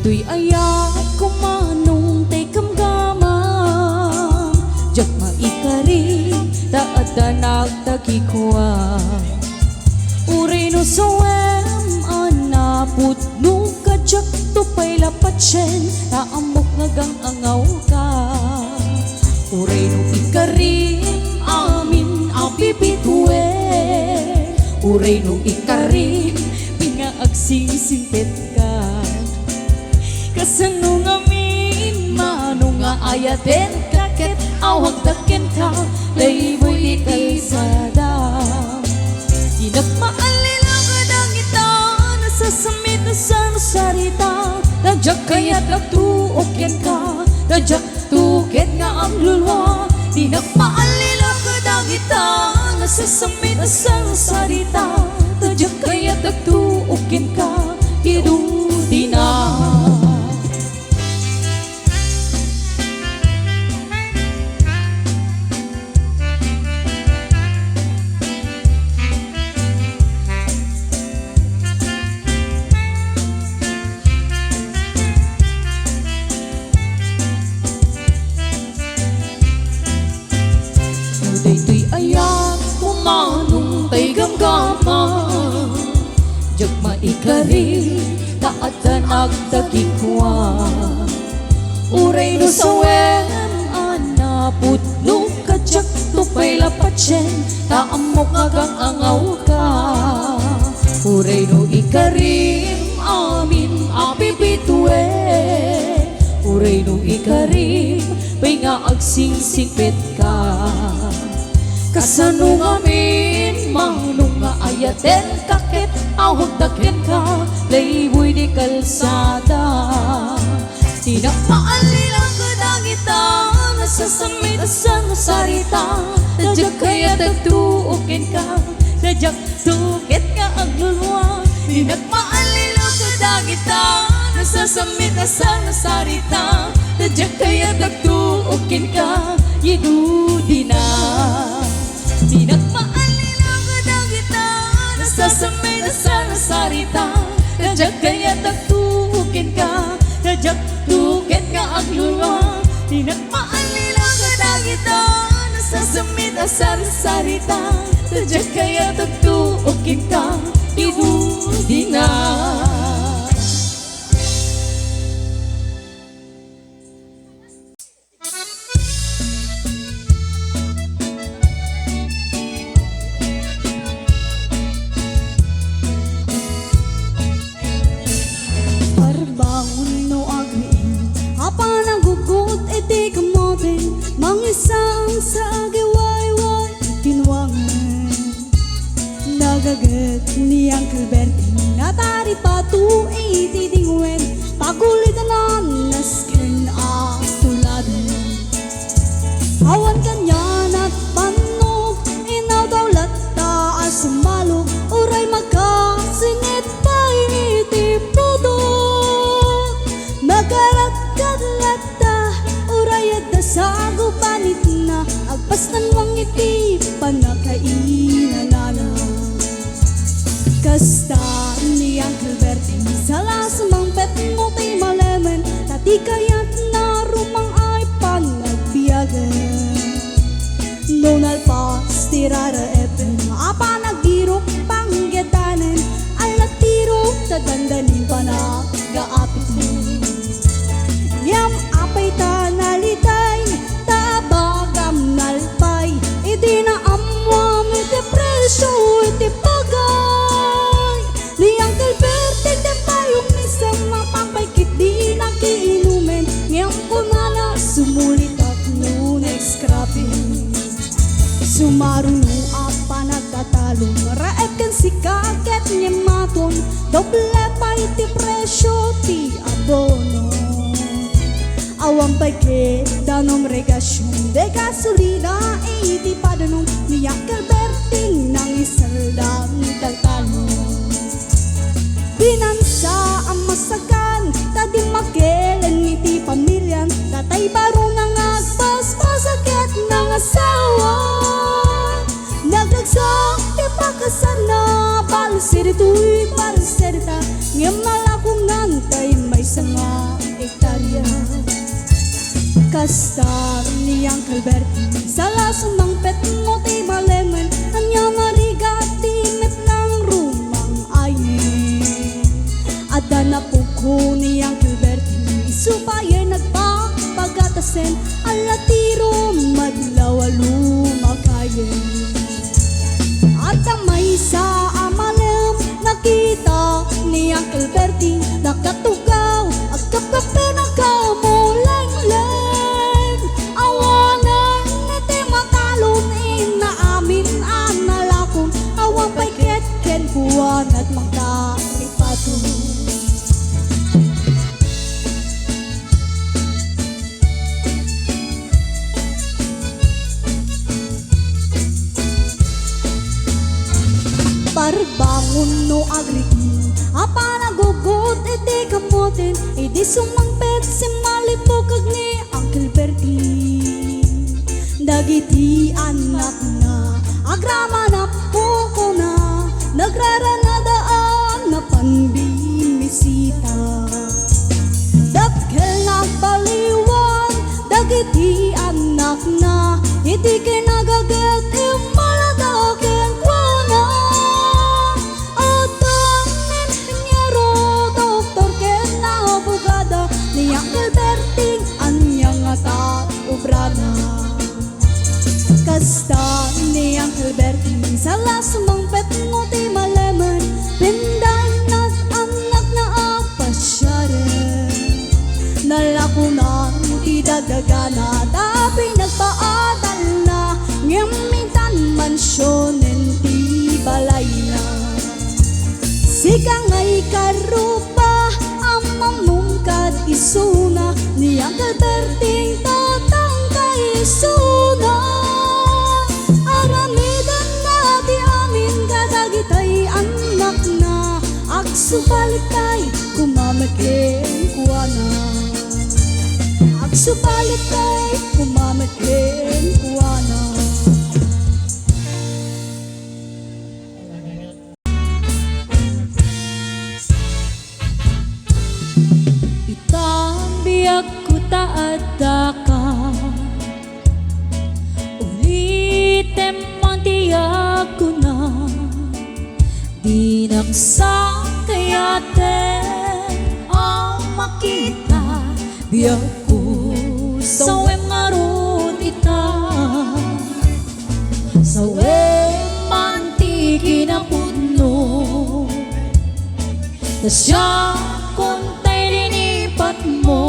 tuy ayak kumanong tay kamgama jak maikari taat danak takikwa uray no sawem anaput no kajak tupay lapatsen taamok ngagang angaw ka uray no ikari amin apipitwe uray no ikari pingaagsisintet ka kasano nga min mano nga ayaten kaket awag daken ka layboy di kalsada di nagmaalila ka dangita nasasamit na sa nasarita nadyak kaya't nagtuok yan ka nadyak tuket nga ang lulwa di nagmaalila ka dangita nasasamit na sa nasarita nadyak kaya't nagtuok yan ka idudi na tuy ayak kumanong tay gamgama jak maikari taat danak takikwa uray no sawem anaput no kajak tupay lapatsen taamok ngagang angaw ka uray no ikarim amin apipitwe uray no ikarim pingaagsingsingpet ka kasano nga min manong nga ayaten kakit awag daken ka layboy di kalsada di nagmaalila ka dangita nasasamit sa nasarita nadyak kaya tagtuokin ka nadyak tukit ka ang lulwa di nagmaalila ka dangita nasasamit sa nasarita nadyak kaya tagtuokin ka yidudi na di nagmaalila ka dangita nasasamay na sa nasarita nadyak kaya tagtukin ka nadyak tukin ka ang lulwa di nagmaalila ka dangita nasasamay na sa nasarita nadyak kaya tagtukin ka idudi na Mangisang sa agiwayway tinwangan nagagat ni Uncle Bertie natari patu itidingwen pagulidanan nasken astuladan awan kanyan at panog inaw daw lata sumalog uray magkasingit pa itipudo magkarakad lata urayad na sa gubanit na agpastan wang iti panakainan na kasta ni Uncle Bertie sala sumang pet mo tay malemen tati kayat na rumang ay panagbiyagan nonal pas tirara epen apa nagirok panggetanen alatiro tadandanin panagaapit mo yam apay tanalitay tabagam nalpay iti na amwam iti preso iti pagay ni Uncle Bertie iti payong isang mapapaykit di nakiinumen ngayong kunala sumulit at nunek scrapping sumaruno apa nagtatalong raep kan si kaket niya maton doble pa iti presyo ti abono awang pagkit danom regasyon de gasolina iti padanong ni Uncle Bertie nang isaldang taltalong binansa ang masakan tadi makelen iti pamilyan tatay baro nang agpaspasakit ng asawa nagdagsak ti pakasar na balusirito'y balusirita ngem malakong nantay may sanga Kasta ni Uncle Bertie sala sumangpet mo ti malemen anya mariga ti met ng rumang ayin. Ada na puko ni Uncle Bertie supaya nagpapagatasen ala tiro madlaw lumakayen. At ang may sa amalem nakita ni Uncle Bertie nakatugaw at kape ng kamuleng-leng. Awanan iti matalon inaamin analakon awang paiket ken kuwan at magkaipato. Parbangon no agriki apa nagugot iti kamoten idi sumangpet si malipok kag ni Uncle Bertie. Dagiti anak na agrama na puko na nagraranadaan na panbimisita. Dakkel na baliwan dagiti anak na iti kinagaget imaladaken kuana. Ni Uncle Bertie anyang atat ubrana. Kasta ni Uncle Bertie sala sumangpet mo ti malemen pinday nat anak na apasyaren. Nalakunan ti dagdagana tapi nagpaadal na ngamintan mansyonen ti balay na. Sika ngay karupa amamungkad isuna ni Uncle Bertie tatang kay isuna. Aramidan na ti amin kadagitay anak na agsupalitay kumamaken kuana. Agsupalitay kumamaken kuana. Taada ka ulitin man tiyak ko na di nagsakayaten ang makita biyak ko sawem ngaron ita sawem man ti kinapudno tasya kontay linipat mo.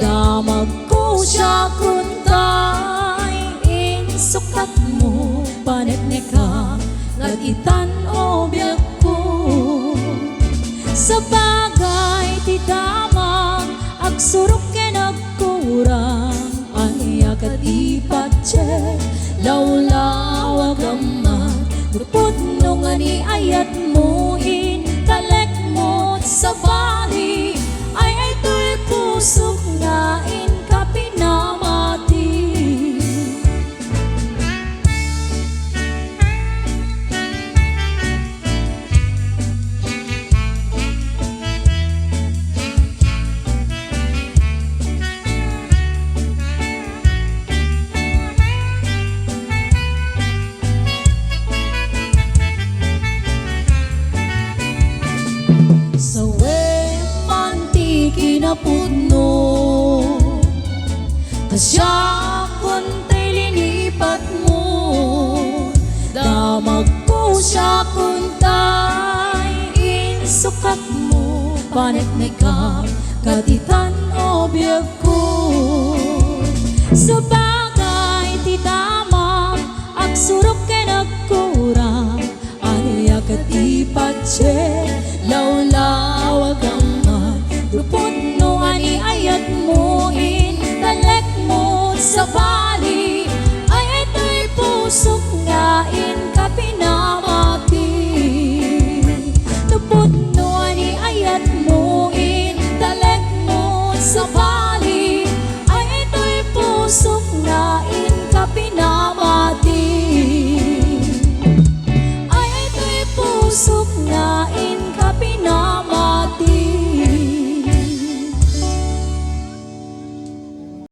Damag ko siya kuntay insukat mo panetne ka nagitan o biyak ko. Sa bagay ti damag agsurok ken agkurang ay akat ipatse lawlawag amat lupot nung ani ayat mo in talek mo sa bali ay tuy pusok nga in kapinamati. Kinapudno kasya kontay linipat mo. Damag ko siya kontay insukat mo panetne ka katitan o biyak ko. Sa bagay ti damag agsuro